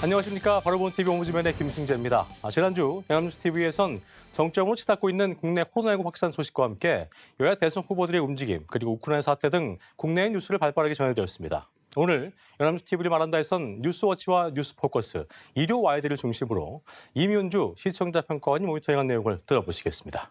안녕하십니까. 바로본 TV 옹부지면의 김승재입니다. 지난주 연합뉴스TV에선 정점으로 치닫고 있는 국내 코로나19 확산 소식과 함께 여야 대선 후보들의 움직임, 그리고 우크라이나 사태 등 국내의 뉴스를 발빠르게 전해드렸습니다. 오늘 연합뉴스TV를 말한다에선 뉴스워치와 뉴스포커스, 일요 와이드를 중심으로 이민주 시청자 평가원이 모니터링한 내용을 들어보시겠습니다.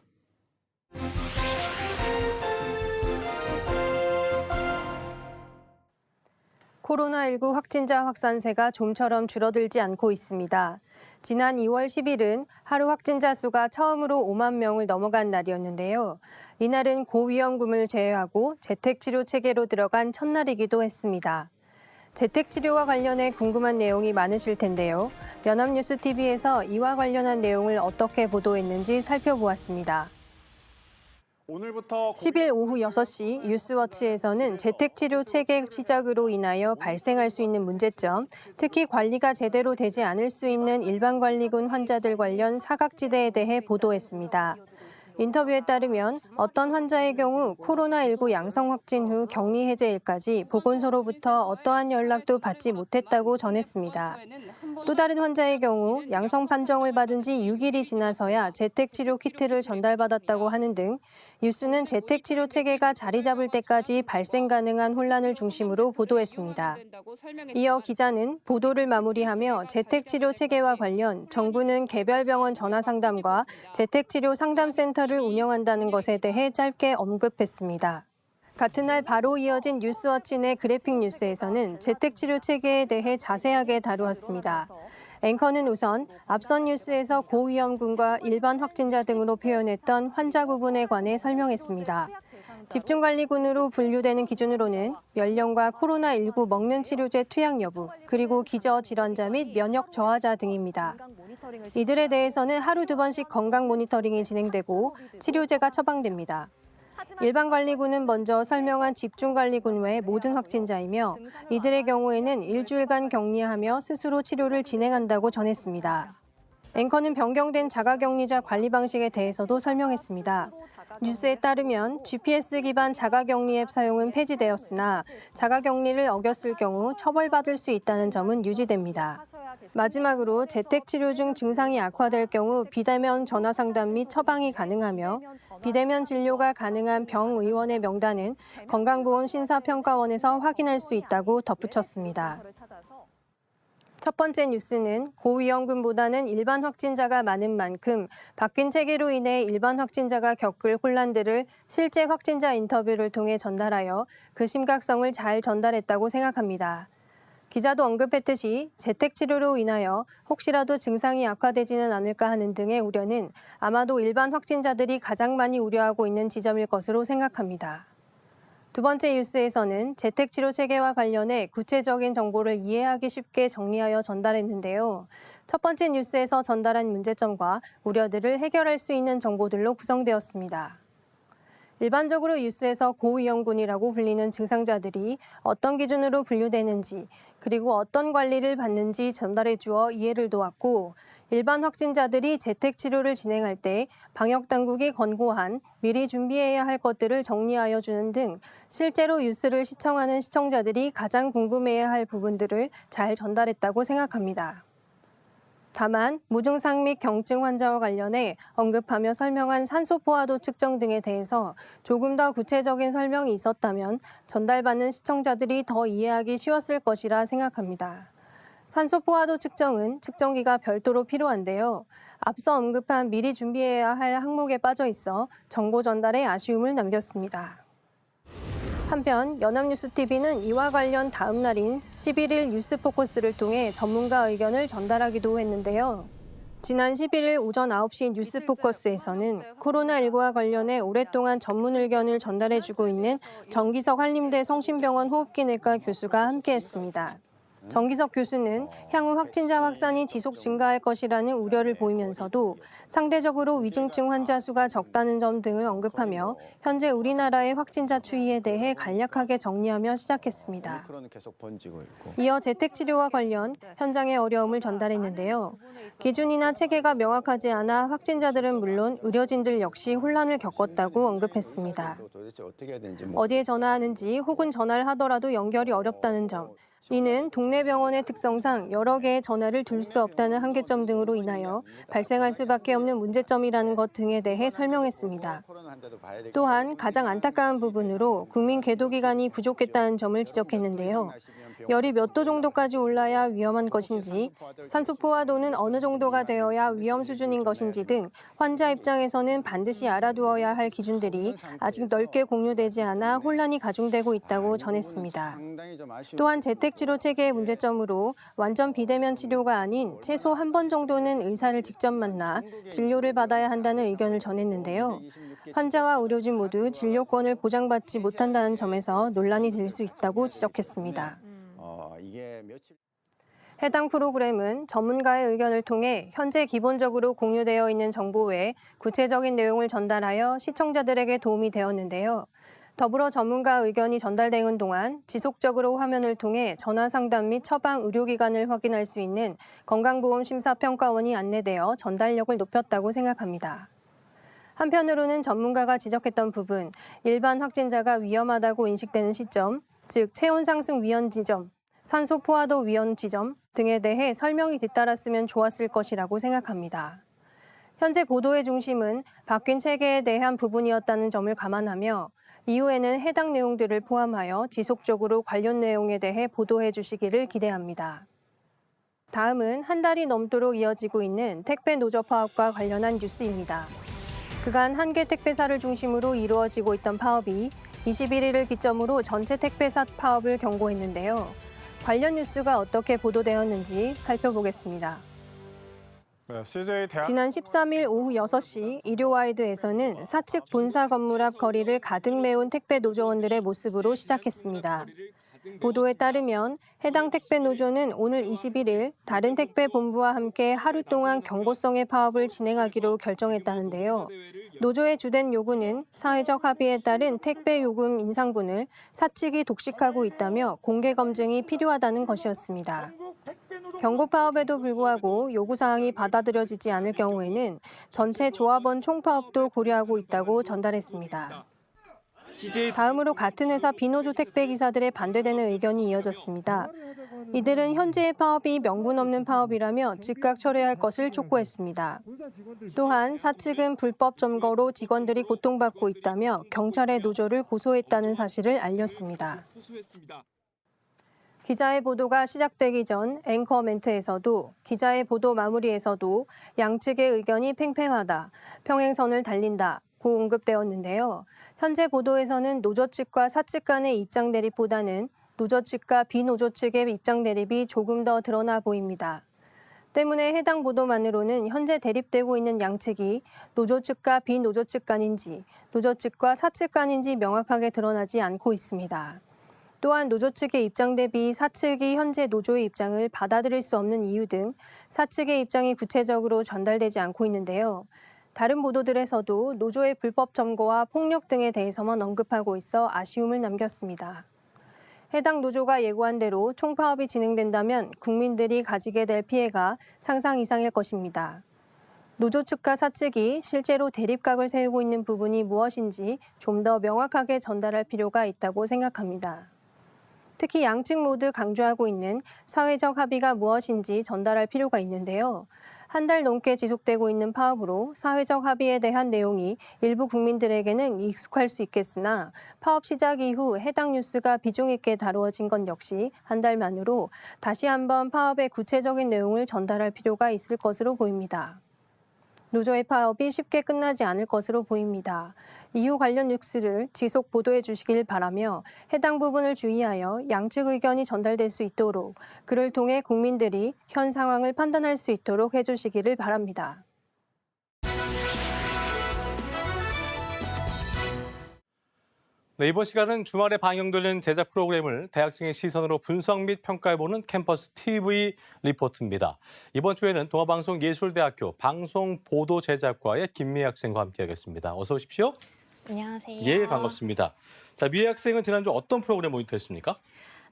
코로나19 확진자 확산세가 좀처럼 줄어들지 않고 있습니다. 지난 2월 10일은 하루 확진자 수가 처음으로 5만 명을 넘어간 날이었는데요. 이날은 고위험군을 제외하고 재택치료 체계로 들어간 첫날이기도 했습니다. 재택치료와 관련해 궁금한 내용이 많으실 텐데요. 연합뉴스TV에서 이와 관련한 내용을 어떻게 보도했는지 살펴보았습니다. 오늘부터 10일 오후 6시 뉴스워치에서는 재택치료 체계 시작으로 인하여 발생할 수 있는 문제점, 특히 관리가 제대로 되지 않을 수 있는 일반관리군 환자들 관련 사각지대에 대해 보도했습니다. 인터뷰에 따르면 어떤 환자의 경우 코로나19 양성 확진 후 격리 해제일까지 보건소로부터 어떠한 연락도 받지 못했다고 전했습니다. 또 다른 환자의 경우 양성 판정을 받은 지 6일이 지나서야 재택치료 키트를 전달받았다고 하는 등 뉴스는 재택치료 체계가 자리 잡을 때까지 발생 가능한 혼란을 중심으로 보도했습니다. 이어 기자는 보도를 마무리하며 재택치료 체계와 관련 정부는 개별 병원 전화 상담과 재택치료 상담센터를 운영한다는 것에 대해 짧게 언급했습니다. 같은 날 바로 이어진 뉴스워치 내 그래픽 뉴스에서는 재택치료 체계에 대해 자세하게 다루었습니다. 앵커는 우선 앞선 뉴스에서 고위험군과 일반 확진자 등으로 표현했던 환자 구분에 관해 설명했습니다. 집중관리군으로 분류되는 기준으로는 연령과 코로나19 먹는 치료제 투약 여부, 그리고 기저질환자 및 면역 저하자 등입니다. 이들에 대해서는 하루 2번씩 건강 모니터링이 진행되고 치료제가 처방됩니다. 일반관리군은 먼저 설명한 집중관리군 외 모든 확진자이며 이들의 경우에는 일주일간 격리하며 스스로 치료를 진행한다고 전했습니다. 앵커는 변경된 자가격리자 관리 방식에 대해서도 설명했습니다. 뉴스에 따르면 GPS 기반 자가격리 앱 사용은 폐지되었으나 자가격리를 어겼을 경우 처벌받을 수 있다는 점은 유지됩니다. 마지막으로 재택치료 중 증상이 악화될 경우 비대면 전화상담 및 처방이 가능하며 비대면 진료가 가능한 병의원의 명단은 건강보험심사평가원에서 확인할 수 있다고 덧붙였습니다. 첫 번째 뉴스는 고위험군보다는 일반 확진자가 많은 만큼 바뀐 체계로 인해 일반 확진자가 겪을 혼란들을 실제 확진자 인터뷰를 통해 전달하여 그 심각성을 잘 전달했다고 생각합니다. 기자도 언급했듯이 재택치료로 인하여 혹시라도 증상이 악화되지는 않을까 하는 등의 우려는 아마도 일반 확진자들이 가장 많이 우려하고 있는 지점일 것으로 생각합니다. 두 번째 뉴스에서는 재택치료 체계와 관련해 구체적인 정보를 이해하기 쉽게 정리하여 전달했는데요. 첫 번째 뉴스에서 전달한 문제점과 우려들을 해결할 수 있는 정보들로 구성되었습니다. 일반적으로 뉴스에서 고위험군이라고 불리는 증상자들이 어떤 기준으로 분류되는지, 그리고 어떤 관리를 받는지 전달해 주어 이해를 도왔고, 일반 확진자들이 재택치료를 진행할 때 방역당국이 권고한 미리 준비해야 할 것들을 정리하여 주는 등 실제로 뉴스를 시청하는 시청자들이 가장 궁금해해야 할 부분들을 잘 전달했다고 생각합니다. 다만 무증상 및 경증 환자와 관련해 언급하며 설명한 산소 포화도 측정 등에 대해서 조금 더 구체적인 설명이 있었다면 전달받는 시청자들이 더 이해하기 쉬웠을 것이라 생각합니다. 산소 포화도 측정은 측정기가 별도로 필요한데요. 앞서 언급한 미리 준비해야 할 항목에 빠져 있어 정보 전달에 아쉬움을 남겼습니다. 한편 연합뉴스TV는 이와 관련 다음 날인 11일 뉴스포커스를 통해 전문가 의견을 전달하기도 했는데요. 지난 11일 오전 9시 뉴스포커스에서는 코로나19와 관련해 오랫동안 전문 의견을 전달해주고 있는 정기석 한림대 성심병원 호흡기내과 교수가 함께했습니다. 정기석 교수는 향후 확진자 확산이 지속 증가할 것이라는 우려를 보이면서도 상대적으로 위중증 환자 수가 적다는 점 등을 언급하며 현재 우리나라의 확진자 추이에 대해 간략하게 정리하며 시작했습니다. 이어 재택치료와 관련 현장의 어려움을 전달했는데요. 기준이나 체계가 명확하지 않아 확진자들은 물론 의료진들 역시 혼란을 겪었다고 언급했습니다. 어디에 전화하는지 혹은 전화를 하더라도 연결이 어렵다는 점, 이는 동네 병원의 특성상 여러 개의 전화를 둘 수 없다는 한계점 등으로 인하여 발생할 수밖에 없는 문제점이라는 것 등에 대해 설명했습니다. 또한 가장 안타까운 부분으로 국민 계도 기간이 부족했다는 점을 지적했는데요. 열이 몇 도 정도까지 올라야 위험한 것인지, 산소 포화도는 어느 정도가 되어야 위험 수준인 것인지 등 환자 입장에서는 반드시 알아두어야 할 기준들이 아직 넓게 공유되지 않아 혼란이 가중되고 있다고 전했습니다. 또한 재택치료 체계의 문제점으로 완전 비대면 치료가 아닌 최소 한 번 정도는 의사를 직접 만나 진료를 받아야 한다는 의견을 전했는데요. 환자와 의료진 모두 진료권을 보장받지 못한다는 점에서 논란이 될 수 있다고 지적했습니다. 해당 프로그램은 전문가의 의견을 통해 현재 기본적으로 공유되어 있는 정보 외에 구체적인 내용을 전달하여 시청자들에게 도움이 되었는데요. 더불어 전문가 의견이 전달되는 동안 지속적으로 화면을 통해 전화 상담 및 처방 의료기관을 확인할 수 있는 건강보험심사평가원이 안내되어 전달력을 높였다고 생각합니다. 한편으로는 전문가가 지적했던 부분, 일반 확진자가 위험하다고 인식되는 시점, 즉 체온 상승 위험 지점, 산소 포화도 위험 지점 등에 대해 설명이 뒤따랐으면 좋았을 것이라고 생각합니다. 현재 보도의 중심은 바뀐 체계에 대한 부분이었다는 점을 감안하며 이후에는 해당 내용들을 포함하여 지속적으로 관련 내용에 대해 보도해 주시기를 기대합니다. 다음은 한 달이 넘도록 이어지고 있는 택배 노조 파업과 관련한 뉴스입니다. 그간 한 개 택배사를 중심으로 이루어지고 있던 파업이 21일을 기점으로 전체 택배사 파업을 경고했는데요. 관련 뉴스가 어떻게 보도되었는지 살펴보겠습니다. 지난 13일 오후 6시 일요와이드에서는 사측 본사 건물 앞 거리를 가득 메운 택배 노조원들의 모습으로 시작했습니다. 보도에 따르면 해당 택배 노조는 오늘 21일 다른 택배 본부와 함께 하루 동안 경고성의 파업을 진행하기로 결정했다는데요. 노조의 주된 요구는 사회적 합의에 따른 택배 요금 인상분을 사측이 독식하고 있다며 공개 검증이 필요하다는 것이었습니다. 경고 파업에도 불구하고 요구사항이 받아들여지지 않을 경우에는 전체 조합원 총파업도 고려하고 있다고 전달했습니다. 다음으로 같은 회사 비노조 택배기사들의 반대되는 의견이 이어졌습니다. 이들은 현재의 파업이 명분 없는 파업이라며 즉각 철회할 것을 촉구했습니다. 또한 사측은 불법 점거로 직원들이 고통받고 있다며 경찰에 노조를 고소했다는 사실을 알렸습니다. 기자의 보도가 시작되기 전 앵커 멘트에서도 기자의 보도 마무리에서도 양측의 의견이 팽팽하다, 평행선을 달린다 고 언급되었는데요. 현재 보도에서는 노조 측과 사측 간의 입장 대립보다는 노조 측과 비노조 측의 입장 대립이 조금 더 드러나 보입니다. 때문에 해당 보도만으로는 현재 대립되고 있는 양측이 노조 측과 비노조 측 간인지 노조 측과 사측 간인지 명확하게 드러나지 않고 있습니다. 또한 노조 측의 입장 대비 사측이 현재 노조의 입장을 받아들일 수 없는 이유 등 사측의 입장이 구체적으로 전달되지 않고 있는데요. 다른 보도들에서도 노조의 불법 점거와 폭력 등에 대해서만 언급하고 있어 아쉬움을 남겼습니다. 해당 노조가 예고한 대로 총파업이 진행된다면 국민들이 가지게 될 피해가 상상 이상일 것입니다. 노조 측과 사측이 실제로 대립각을 세우고 있는 부분이 무엇인지 좀 더 명확하게 전달할 필요가 있다고 생각합니다. 특히 양측 모두 강조하고 있는 사회적 합의가 무엇인지 전달할 필요가 있는데요. 한 달 넘게 지속되고 있는 파업으로 사회적 합의에 대한 내용이 일부 국민들에게는 익숙할 수 있겠으나 파업 시작 이후 해당 뉴스가 비중 있게 다루어진 건 역시 한 달 만으로 다시 한번 파업의 구체적인 내용을 전달할 필요가 있을 것으로 보입니다. 노조의 파업이 쉽게 끝나지 않을 것으로 보입니다. 이후 관련 뉴스를 지속 보도해 주시길 바라며 해당 부분을 주의하여 양측 의견이 전달될 수 있도록 그를 통해 국민들이 현 상황을 판단할 수 있도록 해주시기를 바랍니다. 네, 이번 시간은 주말에 방영되는 제작 프로그램을 대학생의 시선으로 분석 및 평가해보는 캠퍼스 TV 리포트입니다. 이번 주에는 동아방송예술대학교 방송보도제작과의 김미애 학생과 함께하겠습니다. 어서 오십시오. 안녕하세요. 예, 반갑습니다. 자, 미애 학생은 지난주 어떤 프로그램 모니터했습니까?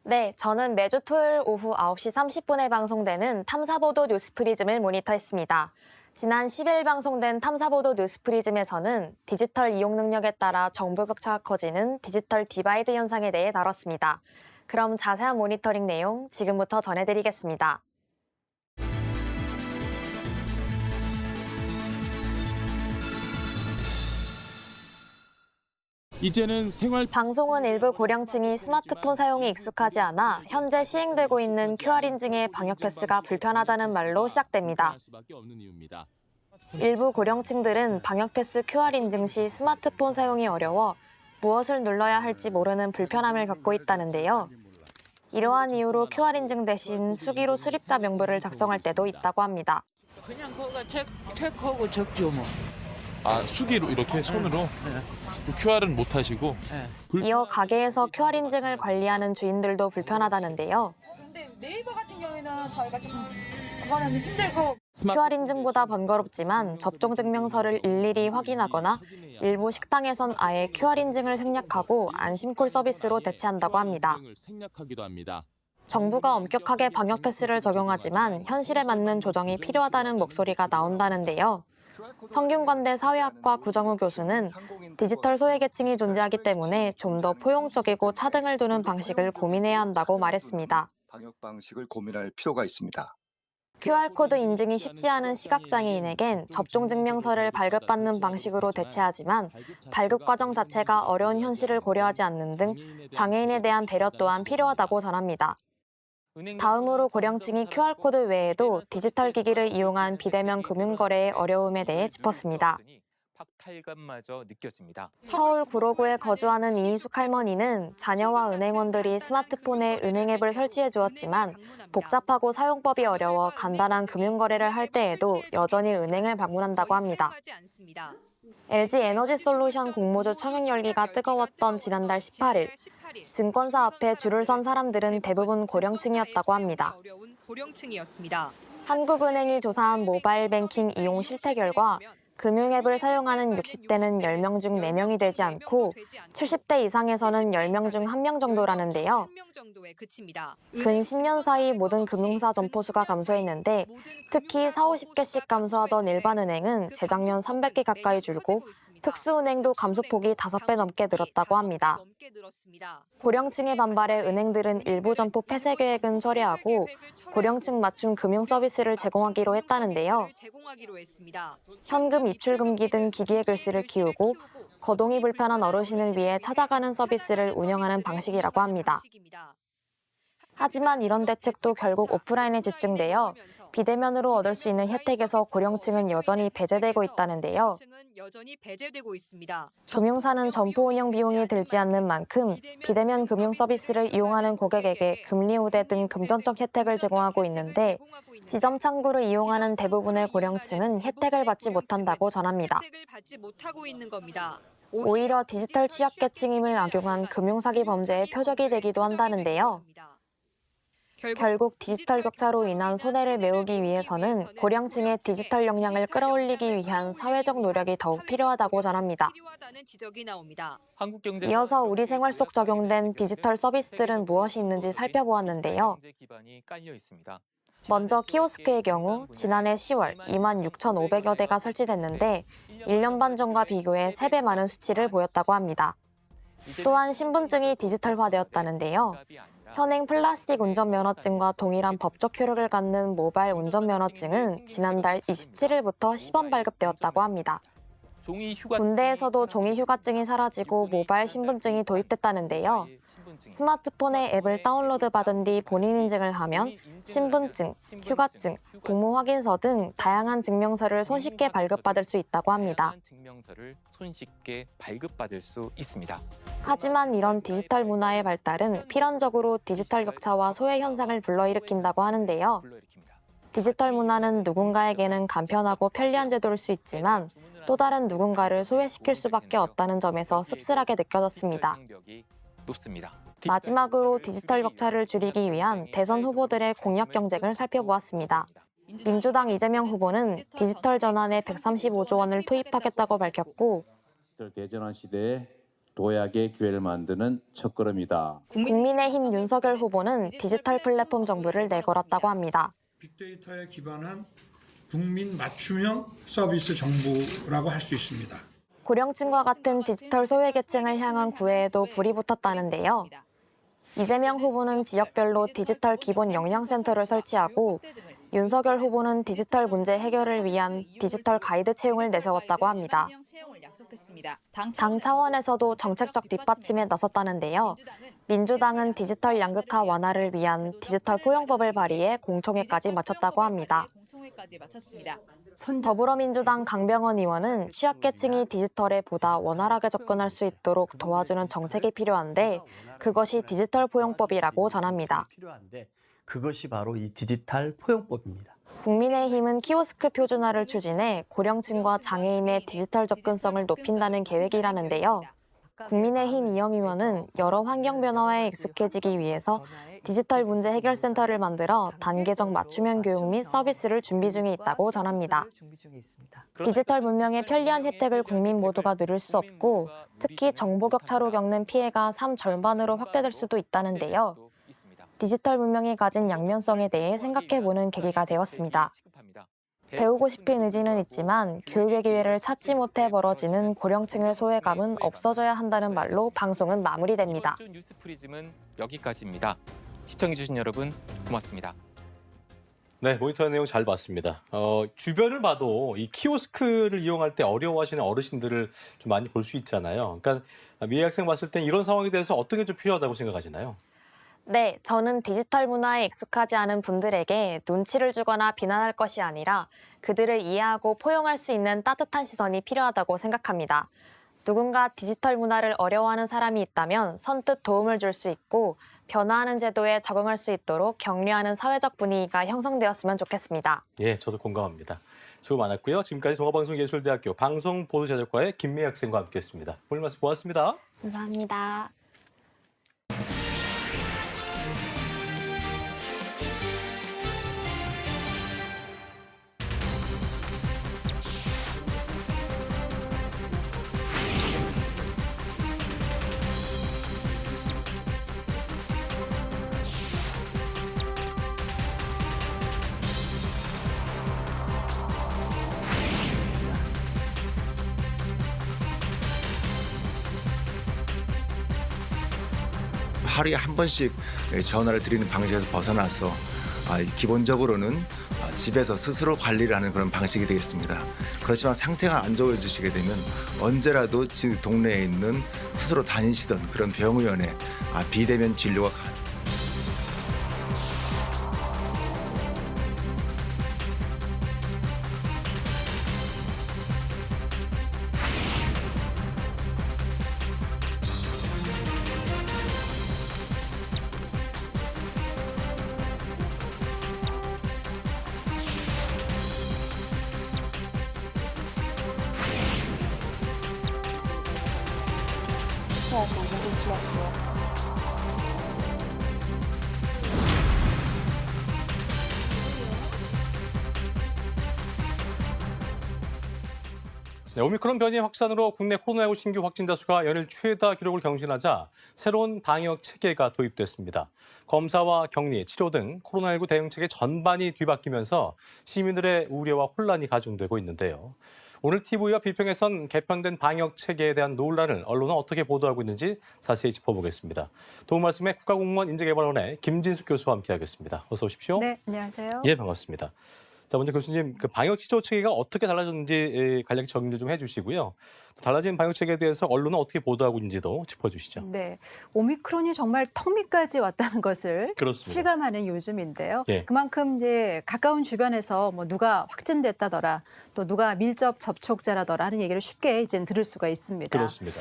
네, 저는 매주 토요일 오후 9시 30분에 방송되는 탐사보도 뉴스프리즘을 모니터했습니다. 지난 10일 방송된 탐사보도 뉴스프리즘에서는 디지털 이용 능력에 따라 정보 격차가 커지는 디지털 디바이드 현상에 대해 다뤘습니다. 그럼 자세한 모니터링 내용 지금부터 전해드리겠습니다. 이제는 생활 방송은 일부 고령층이 스마트폰 사용에 익숙하지 않아 현재 시행되고 있는 QR 인증의 방역 패스가 불편하다는 말로 시작됩니다. 수밖에 없는 이유입니다. 일부 고령층들은 방역 패스 QR 인증 시 스마트폰 사용이 어려워 무엇을 눌러야 할지 모르는 불편함을 겪고 있다는데요. 이러한 이유로 QR 인증 대신 수기로 수립자 명부를 작성할 때도 있다고 합니다. 그냥 그거 체크하고 적죠 뭐. 아, 수기로 이렇게 손으로 QR은 못 하시고 이어 가게에서 QR 인증을 관리하는 주인들도 불편하다는데요. 근데 네이버 같은 경우에는 저희가 좀 그거는 힘들고 QR 인증보다 번거롭지만 접종 증명서를 일일이 확인하거나 일부 식당에선 아예 QR 인증을 생략하고 안심콜 서비스로 대체한다고 합니다. 생략하기도 합니다. 정부가 엄격하게 방역 패스를 적용하지만 현실에 맞는 조정이 필요하다는 목소리가 나온다는데요. 성균관대 사회학과 구정우 교수는 디지털 소외계층이 존재하기 때문에 좀 더 포용적이고 차등을 두는 방식을 고민해야 한다고 말했습니다. 방역 방식을 고민할 필요가 있습니다. QR코드 인증이 쉽지 않은 시각장애인에겐 접종증명서를 발급받는 방식으로 대체하지만 발급 과정 자체가 어려운 현실을 고려하지 않는 등 장애인에 대한 배려 또한 필요하다고 전합니다. 다음으로 고령층이 QR코드 외에도 디지털 기기를 이용한 비대면 금융거래의 어려움에 대해 짚었습니다. 박탈감마저 느껴집니다. 서울 구로구에 거주하는 이희숙 할머니는 자녀와 은행원들이 스마트폰에 은행 앱을 설치해 주었지만 복잡하고 사용법이 어려워 간단한 금융거래를 할 때에도 여전히 은행을 방문한다고 합니다. LG 에너지솔루션 공모주 청약 열기가 뜨거웠던 지난달 18일, 증권사 앞에 줄을 선 사람들은 대부분 고령층이었다고 합니다. 한국은행이 조사한 모바일 뱅킹 이용 실태 결과 금융앱을 사용하는 60대는 10명 중 4명이 되지 않고 70대 이상에서는 10명 중 1명 정도라는데요. 근 10년 사이 모든 금융사 점포수가 감소했는데 특히 40, 50개씩 감소하던 일반은행은 재작년 300개 가까이 줄고 특수은행도 감소폭이 5배 넘게 늘었다고 합니다. 고령층의 반발에 은행들은 일부 점포 폐쇄 계획은 철회하고 고령층 맞춤 금융 서비스를 제공하기로 했다는데요. 현금 입출 금기 등 기기의 글씨를 키우고 거동이 불편한 어르신을 위해 찾아가는 서비스를 운영하는 방식이라고 합니다. 하지만 이런 대책도 결국 오프라인에 집중되어 비대면으로 얻을 수 있는 혜택에서 고령층은 여전히 배제되고 있다는데요. 금융사는 점포 운영 비용이 들지 않는 만큼 비대면 금융 서비스를 이용하는 고객에게 금리 우대 등 금전적 혜택을 제공하고 있는데 지점 창구를 이용하는 대부분의 고령층은 혜택을 받지 못한다고 전합니다. 오히려 디지털 취약계층임을 악용한 금융사기 범죄의 표적이 되기도 한다는데요. 결국 디지털 격차로 인한 손해를 메우기 위해서는 고령층의 디지털 역량을 끌어올리기 위한 사회적 노력이 더욱 필요하다고 전합니다. 이어서 우리 생활 속 적용된 디지털 서비스들은 무엇이 있는지 살펴보았는데요. 먼저 키오스크의 경우 지난해 10월 26,500여 대가 설치됐는데 1년 반 전과 비교해 3배 많은 수치를 보였다고 합니다. 또한 신분증이 디지털화되었다는데요. 현행 플라스틱 운전면허증과 동일한 법적 효력을 갖는 모바일 운전면허증은 지난달 27일부터 시범 발급되었다고 합니다. 군대에서도 종이 휴가증이 사라지고 모바일 신분증이 도입됐다는데요. 스마트폰에 앱을 다운로드 받은 뒤 본인 인증을 하면 신분증, 휴가증, 복무 확인서 등 다양한 증명서를 손쉽게 발급받을 수 있다고 합니다. 하지만 이런 디지털 문화의 발달은 필연적으로 디지털 격차와 소외 현상을 불러일으킨다고 하는데요. 디지털 문화는 누군가에게는 간편하고 편리한 제도일 수 있지만 또 다른 누군가를 소외시킬 수밖에 없다는 점에서 씁쓸하게 느껴졌습니다. 마지막으로 디지털 격차를 줄이기 위한 대선 후보들의 공약 경쟁을 살펴보았습니다. 민주당 이재명 후보는 디지털 전환에 135조 원을 투입하겠다고 밝혔고 대전환 시대에 도약의 기회를 만드는 첫걸음이다. 국민의힘 윤석열 후보는 디지털 플랫폼 정부를 내걸었다고 합니다. 빅데이터에 기반한 국민 맞춤형 서비스 정부라고 할 수 있습니다. 고령층과 같은 디지털 소외계층을 향한 구애에도 불이 붙었다는데요. 이재명 후보는 지역별로 디지털 기본 역량센터를 설치하고 윤석열 후보는 디지털 문제 해결을 위한 디지털 가이드 채용을 내세웠다고 합니다. 당 차원에서도 정책적 뒷받침에 나섰다는데요. 민주당은 디지털 양극화 완화를 위한 디지털 포용법을 발의해 공청회까지 마쳤다고 합니다. 더불어민주당 강병원 의원은 취약계층이 디지털에 보다 원활하게 접근할 수 있도록 도와주는 정책이 필요한데 그것이 디지털 포용법이라고 전합니다. 그것이 바로 이 디지털 포용법입니다. 국민의힘은 키오스크 표준화를 추진해 고령층과 장애인의 디지털 접근성을 높인다는 계획이라는데요. 국민의힘 이영 의원은 여러 환경 변화에 익숙해지기 위해서 디지털 문제 해결센터를 만들어 단계적 맞춤형 교육 및 서비스를 준비 중에 있다고 전합니다. 디지털 문명의 편리한 혜택을 국민 모두가 누릴 수 없고 특히 정보 격차로 겪는 피해가 삶 절반으로 확대될 수도 있다는데요. 디지털 문명이 가진 양면성에 대해 생각해보는 계기가 되었습니다. 배우고 싶은 의지는 있지만 교육의 기회를 찾지 못해 벌어지는 고령층의 소외감은 없어져야 한다는 말로 방송은 마무리됩니다. 뉴스 프리즘은 여기까지입니다. 시청해주신 여러분 고맙습니다. 네, 모니터 내용 잘 봤습니다. 주변을 봐도 이 키오스크를 이용할 때 어려워하시는 어르신들을 좀 많이 볼 수 있잖아요. 그러니까 미애 학생 봤을 땐 이런 상황에 대해서 어떤 게 좀 필요하다고 생각하시나요? 네, 저는 디지털 문화에 익숙하지 않은 분들에게 눈치를 주거나 비난할 것이 아니라 그들을 이해하고 포용할 수 있는 따뜻한 시선이 필요하다고 생각합니다. 누군가 디지털 문화를 어려워하는 사람이 있다면 선뜻 도움을 줄 수 있고 변화하는 제도에 적응할 수 있도록 격려하는 사회적 분위기가 형성되었으면 좋겠습니다. 예, 저도 공감합니다. 수고 많았고요. 지금까지 동아방송예술대학교 방송보도제작과의 김미애 학생과 함께했습니다. 오늘 말씀 고맙습니다. 감사합니다. 하루에 한 번씩 전화를 드리는 방식에서 벗어나서 기본적으로는 집에서 스스로 관리를 하는 그런 방식이 되겠습니다. 그렇지만 상태가 안 좋아지시게 되면 언제라도 집 동네에 있는 스스로 다니시던 그런 병의원에 비대면 진료가 가능합니다. 네, 오미크론 변이 확산으로 국내 코로나19 신규 확진자 수가 연일 최다 기록을 경신하자 새로운 방역 체계가 도입됐습니다. 검사와 격리, 치료 등 코로나19 대응 체계 전반이 뒤바뀌면서 시민들의 우려와 혼란이 가중되고 있는데요. 오늘 TV와 비평에선 개편된 방역 체계에 대한 논란을 언론은 어떻게 보도하고 있는지 자세히 짚어보겠습니다. 도움 말씀에 국가공무원 인재개발원의 김진숙 교수와 함께하겠습니다. 어서 오십시오. 네, 안녕하세요. 예, 반갑습니다. 자, 먼저 교수님, 그 방역 치료 체계가 어떻게 달라졌는지 간략히 정리 좀 해주시고요. 달라진 방역 체계에 대해서 언론은 어떻게 보도하고 있는지도 짚어주시죠. 네, 오미크론이 정말 턱 밑까지 왔다는 것을 그렇습니다. 실감하는 요즘인데요. 예. 그만큼 이제 가까운 주변에서 뭐 누가 확진됐다더라, 또 누가 밀접 접촉자라더라 하는 얘기를 쉽게 이제 들을 수가 있습니다. 그렇습니다.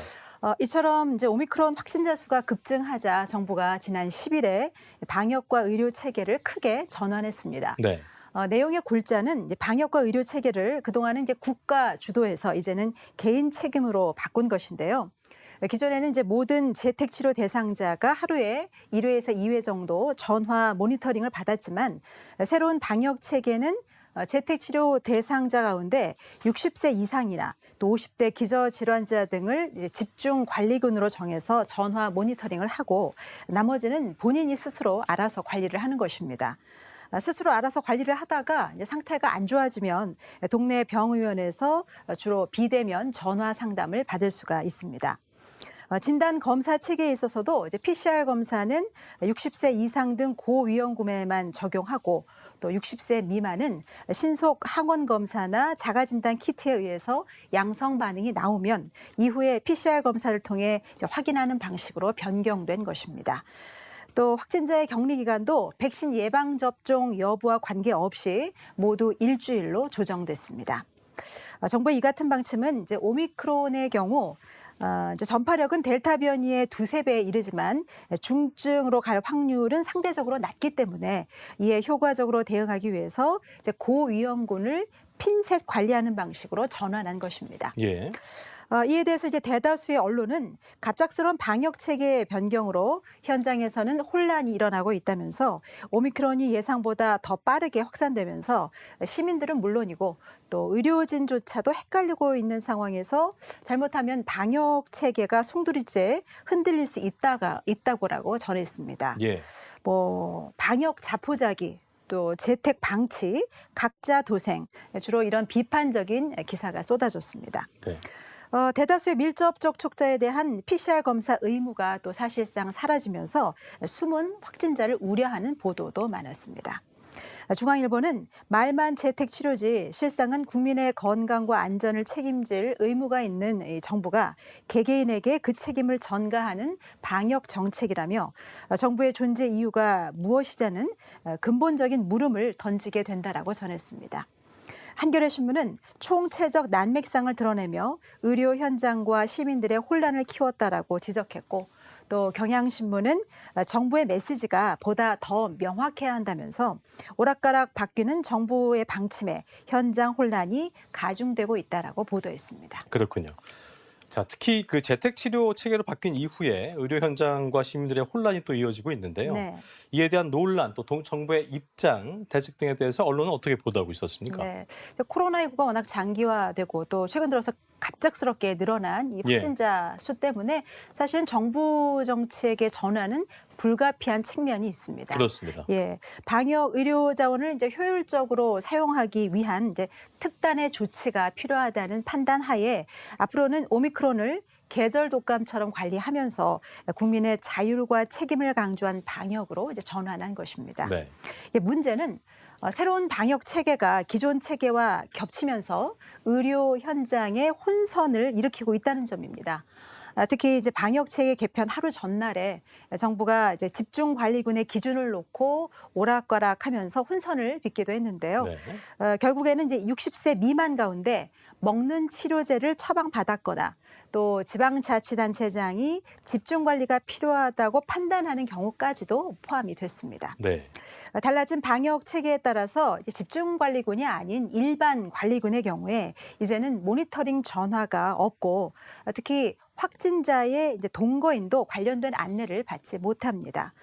이처럼 이제 오미크론 확진자 수가 급증하자 정부가 지난 10일에 방역과 의료 체계를 크게 전환했습니다. 네. 내용의 골자는 방역과 의료 체계를 그동안은 이제 국가 주도해서 이제는 개인 책임으로 바꾼 것인데요. 기존에는 이제 모든 재택치료 대상자가 하루에 1회에서 2회 정도 전화 모니터링을 받았지만 새로운 방역 체계는 재택치료 대상자 가운데 60세 이상이나 또 50대 기저질환자 등을 집중 관리군으로 정해서 전화 모니터링을 하고 나머지는 본인이 스스로 알아서 관리를 하는 것입니다. 스스로 알아서 관리를 하다가 이제 상태가 안 좋아지면 동네 병의원에서 주로 비대면 전화 상담을 받을 수가 있습니다. 진단 검사 체계에 있어서도 이제 PCR 검사는 60세 이상 등 고위험 구매만 적용하고 또 60세 미만은 신속 항원 검사나 자가 진단 키트에 의해서 양성 반응이 나오면 이후에 PCR 검사를 통해 이제 확인하는 방식으로 변경된 것입니다. 또 확진자의 격리 기간도 백신 예방 접종 여부와 관계없이 모두 일주일로 조정됐습니다. 정부의 이 같은 방침은 이제 오미크론의 경우 이제 전파력은 델타 변이의 2~3배에 이르지만 중증으로 갈 확률은 상대적으로 낮기 때문에 이에 효과적으로 대응하기 위해서 이제 고위험군을 핀셋 관리하는 방식으로 전환한 것입니다. 예. 이에 대해서 이제 대다수의 언론은 갑작스러운 방역 체계 변경으로 현장에서는 혼란이 일어나고 있다면서 오미크론이 예상보다 더 빠르게 확산되면서 시민들은 물론이고 또 의료진조차도 헷갈리고 있는 상황에서 잘못하면 방역 체계가 송두리째 흔들릴 수 있다고라고 전했습니다. 예. 방역 자포자기 또 재택 방치, 각자 도생 주로 이런 비판적인 기사가 쏟아졌습니다. 네. 대다수의 밀접 접촉자에 대한 PCR 검사 의무가 또 사실상 사라지면서 숨은 확진자를 우려하는 보도도 많았습니다. 중앙일보는 말만 재택치료지 실상은 국민의 건강과 안전을 책임질 의무가 있는 이 정부가 개개인에게 그 책임을 전가하는 방역 정책이라며 정부의 존재 이유가 무엇이냐는 근본적인 물음을 던지게 된다라고 전했습니다. 한겨레 신문은 총체적 난맥상을 드러내며 의료 현장과 시민들의 혼란을 키웠다라고 지적했고 또 경향신문은 정부의 메시지가 보다 더 명확해야 한다면서 오락가락 바뀌는 정부의 방침에 현장 혼란이 가중되고 있다라고 보도했습니다. 그렇군요. 자, 특히 그 재택치료 체계로 바뀐 이후에 의료 현장과 시민들의 혼란이 또 이어지고 있는데요. 네. 이에 대한 논란, 또 정부의 입장, 대책 등에 대해서 언론은 어떻게 보도하고 있었습니까? 네. 코로나19가 워낙 장기화되고 또 최근 들어서 갑작스럽게 늘어난 이 확진자 수 때문에 사실은 정부 정책의 전환은 불가피한 측면이 있습니다. 그렇습니다. 예, 방역 의료 자원을 이제 효율적으로 사용하기 위한 이제 특단의 조치가 필요하다는 판단 하에 앞으로는 오미크론을 계절 독감처럼 관리하면서 국민의 자율과 책임을 강조한 방역으로 이제 전환한 것입니다. 네. 문제는 새로운 방역 체계가 기존 체계와 겹치면서 의료 현장에 혼선을 일으키고 있다는 점입니다. 특히 이제 방역 체계 개편 하루 전날에 정부가 이제 집중 관리군의 기준을 놓고 오락가락하면서 혼선을 빚기도 했는데요. 네. 결국에는 이제 60세 미만 가운데 먹는 치료제를 처방받았거나 또 지방자치단체장이 집중 관리가 필요하다고 판단하는 경우까지도 포함이 됐습니다. 네. 달라진 방역 체계에 따라서 이제 집중 관리군이 아닌 일반 관리군의 경우에 이제는 모니터링 전화가 없고 특히 확진자의 이제 동거인도 관련된 안내를 받지 못합니다.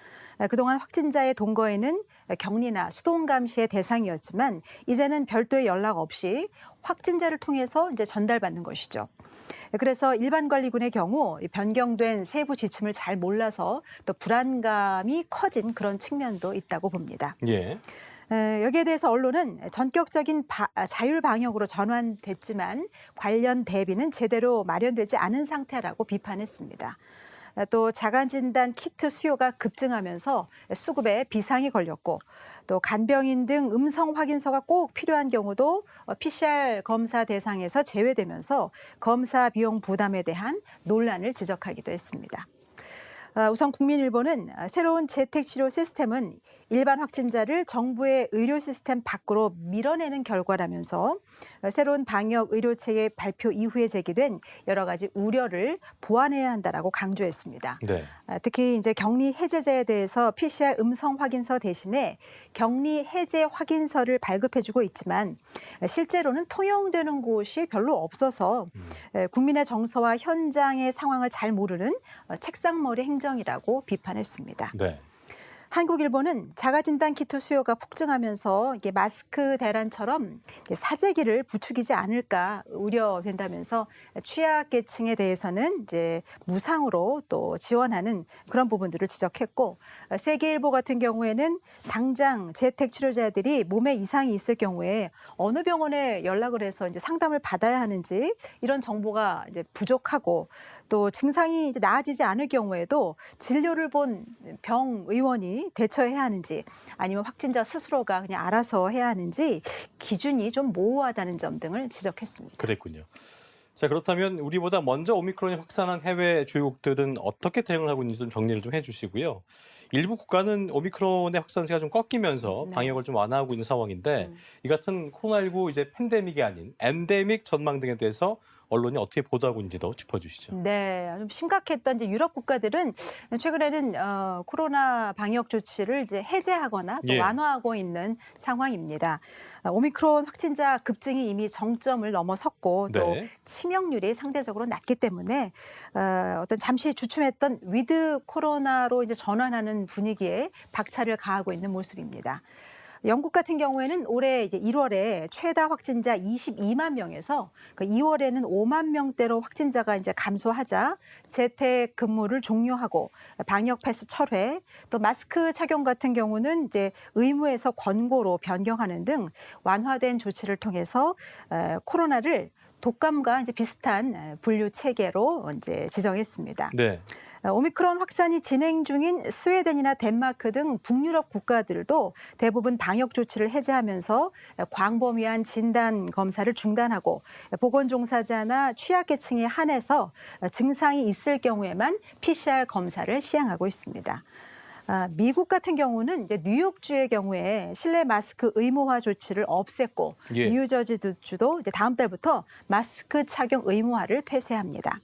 그동안 확진자의 동거인은 격리나 수동 감시의 대상이었지만 이제는 별도의 연락 없이 확진자를 통해서 이제 전달받는 것이죠. 그래서 일반 관리군의 경우 변경된 세부 지침을 잘 몰라서 또 불안감이 커진 그런 측면도 있다고 봅니다. 예. 여기에 대해서 언론은 전격적인 자율 방역으로 전환됐지만 관련 대비는 제대로 마련되지 않은 상태라고 비판했습니다. 또 자가진단 키트 수요가 급증하면서 수급에 비상이 걸렸고 또 간병인 등 음성 확인서가 꼭 필요한 경우도 PCR 검사 대상에서 제외되면서 검사 비용 부담에 대한 논란을 지적하기도 했습니다. 우선 국민일보는 새로운 재택치료 시스템은 일반 확진자를 정부의 의료 시스템 밖으로 밀어내는 결과라면서 새로운 방역 의료체계 발표 이후에 제기된 여러 가지 우려를 보완해야 한다라고 강조했습니다. 네. 특히 이제 격리 해제자에 대해서 PCR 음성 확인서 대신에 격리 해제 확인서를 발급해주고 있지만 실제로는 통용되는 곳이 별로 없어서 국민의 정서와 현장의 상황을 잘 모르는 책상머리 행정이라고 비판했습니다. 네. 한국일보는 자가진단 키트 수요가 폭증하면서 이게 마스크 대란처럼 사재기를 부추기지 않을까 우려된다면서 취약계층에 대해서는 이제 무상으로 또 지원하는 그런 부분들을 지적했고, 세계일보 같은 경우에는 당장 재택 치료자들이 몸에 이상이 있을 경우에 어느 병원에 연락을 해서 이제 상담을 받아야 하는지 이런 정보가 이제 부족하고, 또 증상이 이제 나아지지 않을 경우에도 진료를 본 병의원이 대처해야 하는지 아니면 확진자 스스로가 그냥 알아서 해야 하는지 기준이 좀 모호하다는 점 등을 지적했습니다. 그랬군요. 자, 그렇다면 우리보다 먼저 오미크론이 확산한 해외 주요국들은 어떻게 대응을 하고 있는지 좀 정리를 좀 해주시고요. 일부 국가는 오미크론의 확산세가 좀 꺾이면서 네. 방역을 좀 완화하고 있는 상황인데 이 같은 코로나19 이제 팬데믹이 아닌 엔데믹 전망 등에 대해서 언론이 어떻게 보도하고 있는지도 짚어주시죠. 네, 좀 심각했던 이제 유럽 국가들은 최근에는 코로나 방역 조치를 이제 해제하거나 또 예. 완화하고 있는 상황입니다. 오미크론 확진자 급증이 이미 정점을 넘어섰고 또 네. 치명률이 상대적으로 낮기 때문에 어떤 잠시 주춤했던 위드 코로나로 이제 전환하는 분위기에 박차를 가하고 있는 모습입니다. 영국 같은 경우에는 올해 이제 1월에 최다 확진자 22만 명에서 그 2월에는 5만 명대로 확진자가 이제 감소하자 재택 근무를 종료하고 방역 패스 철회, 또 마스크 착용 같은 경우는 이제 의무에서 권고로 변경하는 등 완화된 조치를 통해서 코로나를 독감과 이제 비슷한 분류 체계로 이제 지정했습니다. 네. 오미크론 확산이 진행 중인 스웨덴이나 덴마크 등 북유럽 국가들도 대부분 방역 조치를 해제하면서 광범위한 진단 검사를 중단하고 보건 종사자나 취약계층에 한해서 증상이 있을 경우에만 PCR 검사를 시행하고 있습니다. 미국 같은 경우는 이제 뉴욕주의 경우에 실내 마스크 의무화 조치를 없앴고 예. 뉴저지주도 이제 다음 달부터 마스크 착용 의무화를 폐쇄합니다.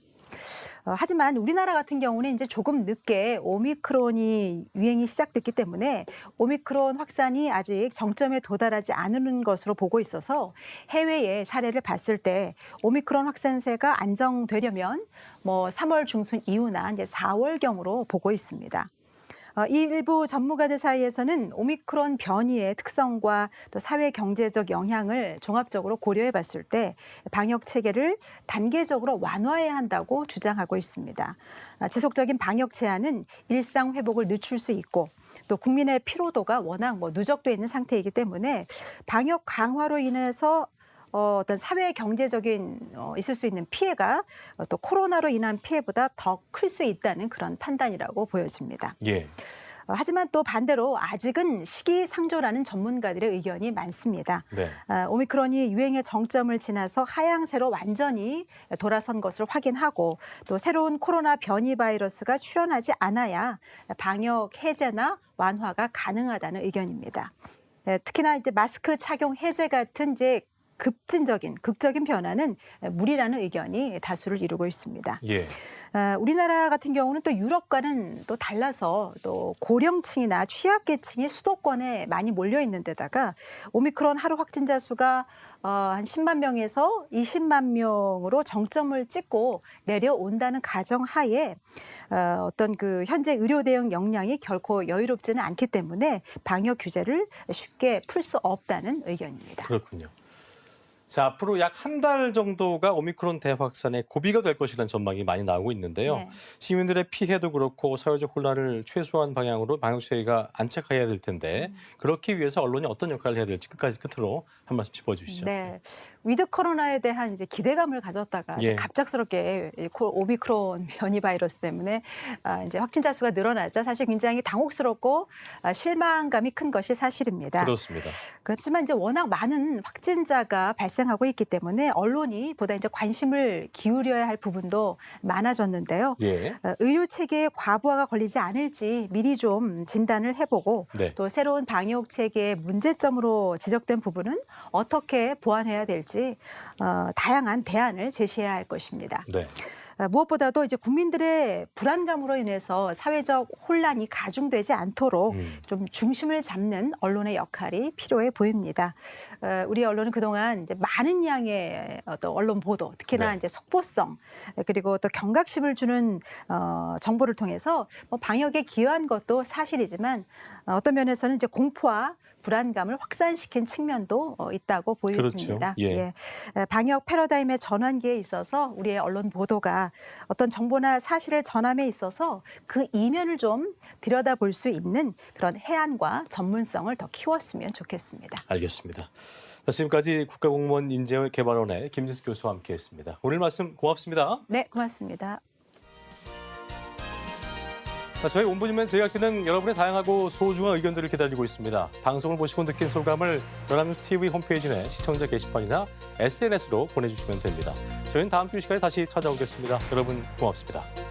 하지만 우리나라 같은 경우는 이제 조금 늦게 오미크론이 유행이 시작됐기 때문에 오미크론 확산이 아직 정점에 도달하지 않은 것으로 보고 있어서 해외의 사례를 봤을 때 오미크론 확산세가 안정되려면 뭐 3월 중순 이후나 이제 4월경으로 보고 있습니다. 일부 전문가들 사이에서는 오미크론 변이의 특성과 또 사회 경제적 영향을 종합적으로 고려해 봤을 때 방역 체계를 단계적으로 완화해야 한다고 주장하고 있습니다. 지속적인 방역 제한은 일상 회복을 늦출 수 있고 또 국민의 피로도가 워낙 누적돼 있는 상태이기 때문에 방역 강화로 인해서 어떤 사회 경제적인 있을 수 있는 피해가 또 코로나로 인한 피해보다 더 클 수 있다는 그런 판단이라고 보여집니다. 예. 하지만 또 반대로 아직은 시기상조라는 전문가들의 의견이 많습니다. 네. 오미크론이 유행의 정점을 지나서 하향세로 완전히 돌아선 것을 확인하고 또 새로운 코로나 변이 바이러스가 출현하지 않아야 방역 해제나 완화가 가능하다는 의견입니다. 특히나 이제 마스크 착용 해제 같은 이제 극적인 변화는 무리라는 의견이 다수를 이루고 있습니다. 예. 우리나라 같은 경우는 또 유럽과는 또 달라서 또 고령층이나 취약계층이 수도권에 많이 몰려 있는 데다가 오미크론 하루 확진자 수가 한 10만 명에서 20만 명으로 정점을 찍고 내려온다는 가정하에 어떤 그 현재 의료 대응 역량이 결코 여유롭지는 않기 때문에 방역 규제를 쉽게 풀 수 없다는 의견입니다. 그렇군요. 자, 앞으로 약 한 달 정도가 오미크론 대확산의 고비가 될 것이라는 전망이 많이 나오고 있는데요. 네. 시민들의 피해도 그렇고 사회적 혼란을 최소한 방향으로 방역체계가 안착해야 될 텐데 그렇기 위해서 언론이 어떤 역할을 해야 될지 끝으로 한 말씀 짚어주시죠. 네, 위드 코로나에 대한 이제 기대감을 가졌다가 이제 예. 갑작스럽게 오미크론 변이 바이러스 때문에 이제 확진자 수가 늘어나자 사실 굉장히 당혹스럽고 실망감이 큰 것이 사실입니다. 그렇습니다. 그렇지만 이제 워낙 많은 확진자가 발생하고 있기 때문에 언론이 보다 이제 관심을 기울여야 할 부분도 많아졌는데요. 예. 의료 체계에 과부하가 걸리지 않을지 미리 좀 진단을 해보고 네. 또 새로운 방역 체계의 문제점으로 지적된 부분은 어떻게 보완해야 될지 다양한 대안을 제시해야 할 것입니다. 네. 무엇보다도 이제 국민들의 불안감으로 인해서 사회적 혼란이 가중되지 않도록 좀 중심을 잡는 언론의 역할이 필요해 보입니다. 우리 언론은 그동안 이제 많은 양의 어떤 언론 보도, 특히나 네. 이제 속보성 그리고 또 경각심을 주는 정보를 통해서 뭐 방역에 기여한 것도 사실이지만 어떤 면에서는 이제 공포와 불안감을 확산시킨 측면도 있다고 보여집니다. 그렇죠. 예. 방역 패러다임의 전환기에 있어서 우리의 언론 보도가 어떤 정보나 사실을 전함에 있어서 그 이면을 좀 들여다볼 수 있는 그런 해안과 전문성을 더 키웠으면 좋겠습니다. 알겠습니다. 자, 지금까지 국가공무원 인재개발원의 김진수 교수와 함께했습니다. 오늘 말씀 고맙습니다. 네, 고맙습니다. 자, 저희 옴부즈맨 제작진은 여러분의 다양하고 소중한 의견들을 기다리고 있습니다. 방송을 보시고 느낀 소감을 연합뉴스 TV 홈페이지 내 시청자 게시판이나 SNS로 보내주시면 됩니다. 저희는 다음 주 이 시간에 다시 찾아오겠습니다. 여러분 고맙습니다.